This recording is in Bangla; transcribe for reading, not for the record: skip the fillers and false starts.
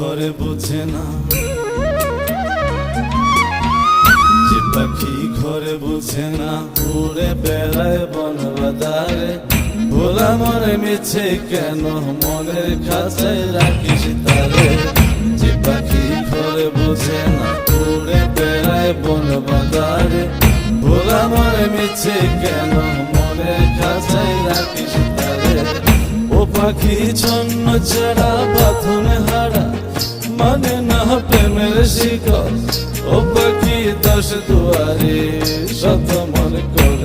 ঘরে বোঝে না, যে পাখি ঘরে বোঝে না, উড়ে বেড়ায় বন বাদারে। ভোলা মনে মিছে কেন মনের খাঁচায় রাখিস তারে। যে পাখি ঘরে বোঝে না, উড়ে বেড়ায় বন বাদারে। ভোলা মনে মিছে কেন মনের খাঁচায় রাখিস তারে। ও পাখি ছন্ন ছাড়া বাঁধনে হারা, মানে না প্রেমের শিকল। ও পাখি 10 দুয়ারে শত মন কর